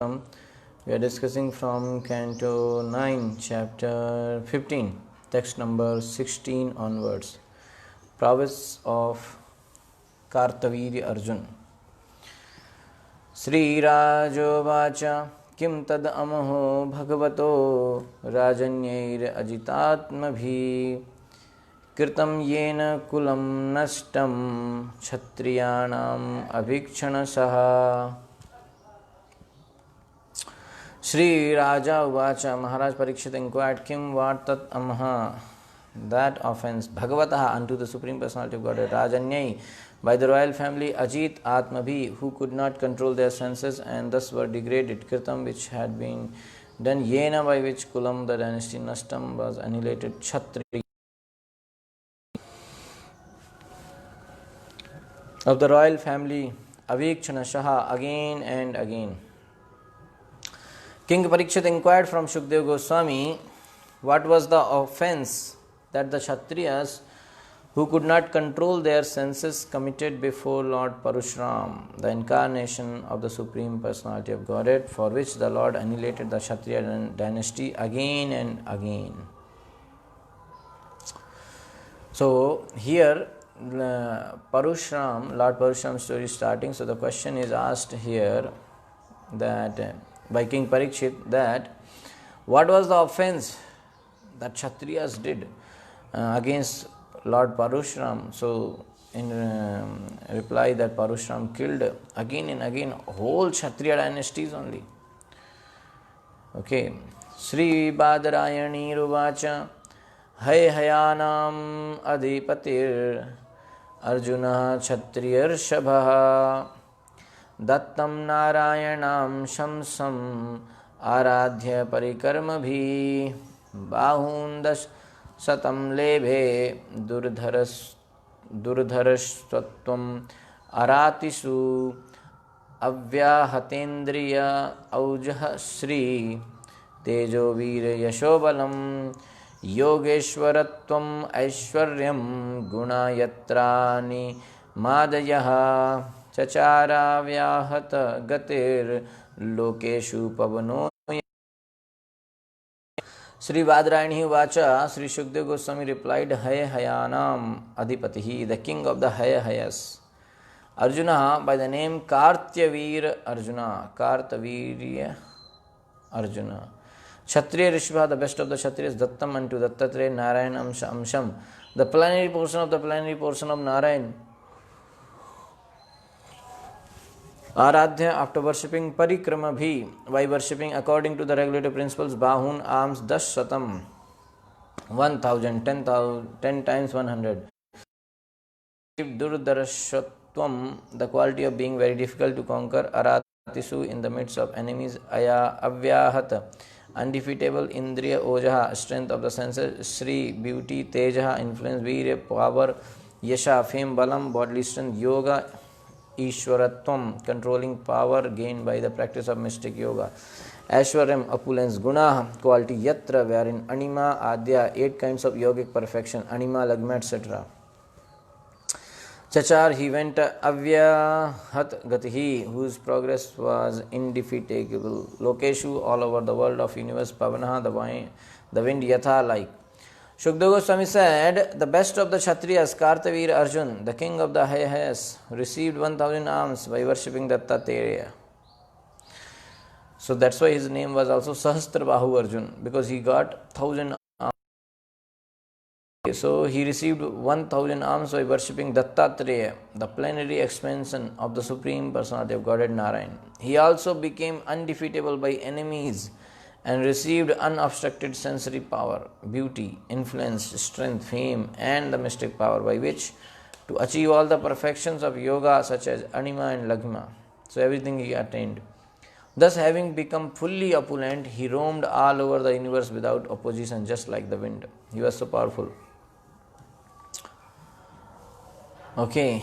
We are discussing from Canto 9, Chapter 15, text number 16 onwards. Prowess of Kartavirya Arjun. Sri Rajovacha Kim tad amaho bhagavato rajanyair ajitatmabhi कृतं येन कुलं नष्टं क्षत्रियाणाम् अभीक्षणसः. Sri Raja Uvacha, Maharaj Parikshit inquired, Kim what tat amha, that offense, Bhagavataha, unto the Supreme Personality of Godhead, Rajanyai, by the royal family, Ajit Atmabhi, who could not control their senses and thus were degraded, Kritam, which had been done, Yena, by which Kulam, the dynasty, Nashtam, was annihilated, Kshatriya, of the royal family, Avikshana Shaha, again and again. King Parikshit inquired from Shukdev Goswami what was the offense that the Kshatriyas who could not control their senses committed before Lord Parashuram, the incarnation of the Supreme Personality of Godhead, for which the Lord annihilated the Kshatriya dynasty again and again. So here Parashuram, Lord Parashuram story is starting. So the question is asked here that by King Parikshit, that what was the offense that Kshatriyas did against Lord Parashuram. So in reply that Parashuram killed again and again whole Kshatriya dynasties only. Okay. Sri Badarayani Ruvacha Hay Hayanam Adhipatir Arjuna Kshatriyar Shabha Dattam Narayanam Shamsam Aradhya Parikarmabhi Bahundash Satam Lebhe Durdharasvatvam Aratisu Avyahatendriya Aujah Sri Tejo Veer Yashobalam Yogeshwaratvam Aishwaryam Gunayatrani Madayaha Chachara Vyahata Gatir Lokeshu Pavano. Sri Vadrayani Vacha, Sri Shukdev Goswami replied, Hay Hayanam Adhipatihi, the king of the Hayas. Arjuna, by the name Kartyavir Arjuna, Kartavirya Arjuna. Kshatriya Rishva, the best of the Kshatriyas, Dattam unto Dattatreya, Narayanam Amsham, the plenary portion of Narayan. Aradhya, after worshipping Parikrama Bhi, by worshipping according to the regulative principles, Bahun, arms, Dash Satam, 1000, 10 times 100. Durdarashatvam, the quality of being very difficult to conquer, Aratisu, in the midst of enemies, Aya Avyahata, undefeatable, Indriya Ojaha, strength of the senses, Sri, beauty, Tejaha, influence, Virya, power, Yasha, fame, Balam, bodily strength, Yoga, Ishwaratvam, controlling power gained by the practice of mystic yoga. Aishwaryam, opulence. Guna, quality. Yatra, wherein. Anima, Adya, 8 kinds of yogic perfection. Anima, Lagma, etc. Chachar, he went. Avyahat Gatihi, whose progress was indefatigable. Lokeshu, all over the world of universe. Pavanaha, the wind. Yatha, like. Shukdev Goswami said, the best of the Kshatriyas, Kartavir Arjun, the king of the Hayas, received 1000 arms by worshipping Dattatreya. So that's why his name was also Sahasrabahu Arjun, because he got 1000 arms. So he received 1000 arms by worshipping Dattatreya, the plenary expansion of the Supreme Personality of Godhead Narayan. He also became undefeatable by enemies and received unobstructed sensory power, beauty, influence, strength, fame, and the mystic power by which to achieve all the perfections of yoga such as anima and lagma. So everything he attained. Thus, having become fully opulent, he roamed all over the universe without opposition, just like the wind. He was so powerful. Okay.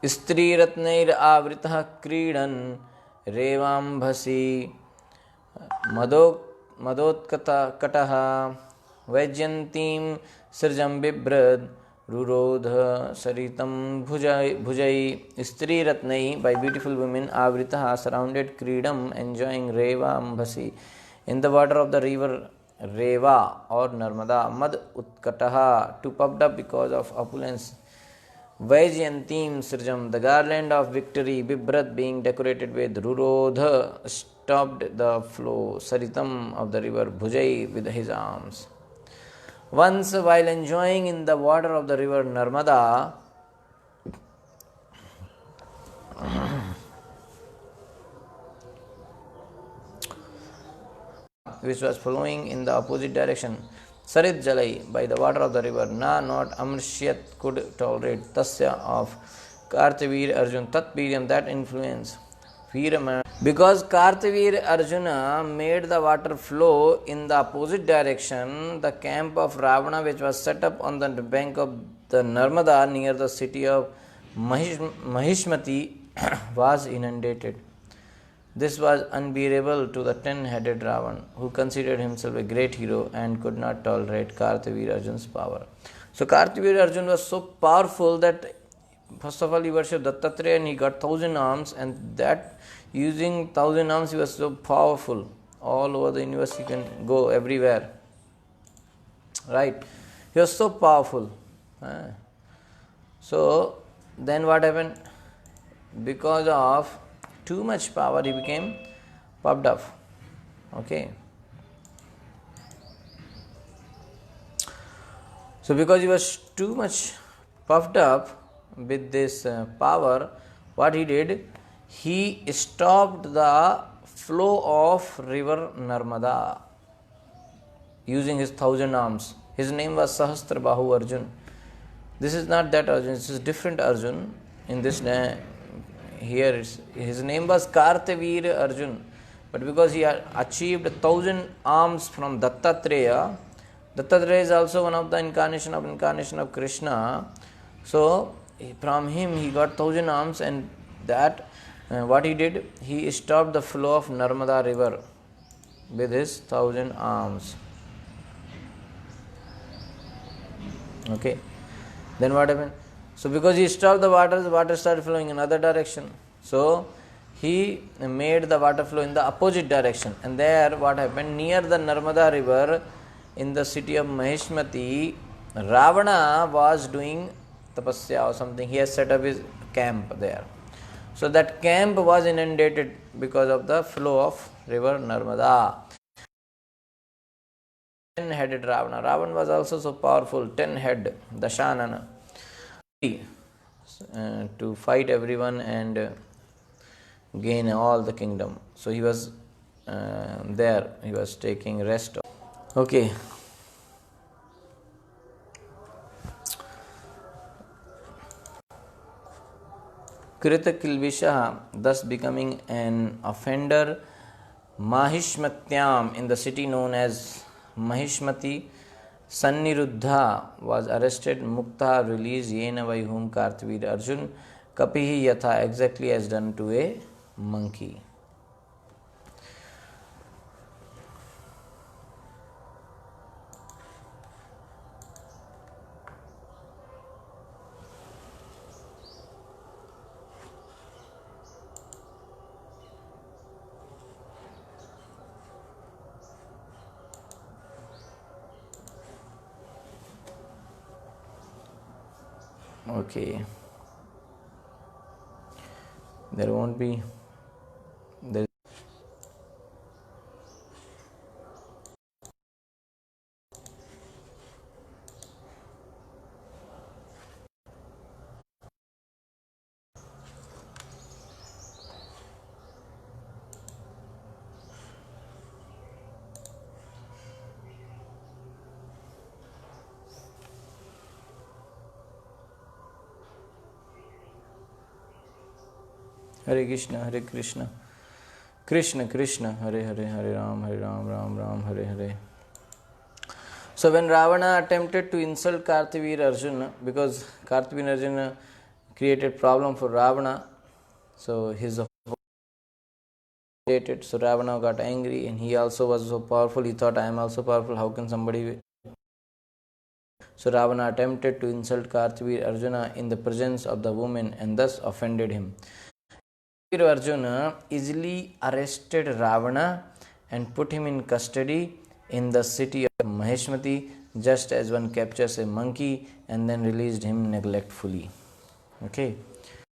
Stri ratnair avritah kridan revambhasi Madotkata Kataha Vajyantim Sirjam Bibrad Rurodha Saritam Bhujai Striratnai, by beautiful women, Avritaha, surrounded Kridam, enjoying Reva Ambasi, in the water of the river Reva or Narmada, Mad Utkataha, too puffed up because of opulence. Vaijayantim Srijam, the garland of victory, Bibrat, being decorated with Rurodha, stopped the flow, Saritam of the river Bhujai, with his arms. Once, while enjoying in the water of the river Narmada, which was flowing in the opposite direction, Sarit Jalai, by the water of the river, not Amrshyat could tolerate, Tasya of Kartavir Arjun, Tat Piryam, that influence. Because Kartavir Arjuna made the water flow in the opposite direction, the camp of Ravana, which was set up on the bank of the Narmada near the city of Mahishmati, was inundated. This was unbearable to the 10-headed Ravan, who considered himself a great hero and could not tolerate Kartavir Arjun's power. So Kartavir Arjun was so powerful that first of all he worshipped Dattatreya and he got 1,000 arms, and that using 1,000 arms he was so powerful. All over the universe he can go everywhere. Right? He was so powerful. So then what happened? Because of too much power he became puffed up. Okay. So because he was too much puffed up with this power, what he did? He stopped the flow of river Narmada using his 1,000 arms. His name was Sahasrabahu Arjun. This is not that Arjun, this is different Arjun. In this here his name was Kartavir Arjun, but because he had achieved 1,000 arms from Dattatreya, Dattatreya is also one of the incarnation of Krishna. So from him he got 1,000 arms, and that what he did, he stopped the flow of Narmada river with his 1,000 arms. Okay. Then what happened? So because he stopped the water started flowing in another direction. So he made the water flow in the opposite direction. And there what happened? Near the Narmada river, in the city of Mahishmati, Ravana was doing tapasya or something. He has set up his camp there. So that camp was inundated because of the flow of river Narmada. 10-headed Ravana. Ravana was also so powerful, 10-head, Dashanana, to fight everyone and gain all the kingdom. So he was there, he was taking rest. Okay. Kritakilvisha, thus becoming an offender, Mahishmatyam, in the city known as Mahishmati, Sanniruddha was arrested, Mukta released, Yena by whom Kartavir Arjun, Kapihi Yatha, exactly as done to a monkey. Okay. There won't be. There. Hare Krishna, Hare Krishna, Krishna Krishna, Hare Hare, Hare Ram, Ram Ram, Hare Hare. So when Ravana attempted to insult Kartavir Arjuna, because Kartavir Arjuna created problem for Ravana, so his so Ravana got angry, and he also was so powerful. He thought, I am also powerful. How can somebody? So Ravana attempted to insult Kartavir Arjuna in the presence of the woman and thus offended him. Kartavir Arjuna easily arrested Ravana and put him in custody in the city of Maheshmati, just as one captures a monkey and then released him neglectfully. Okay.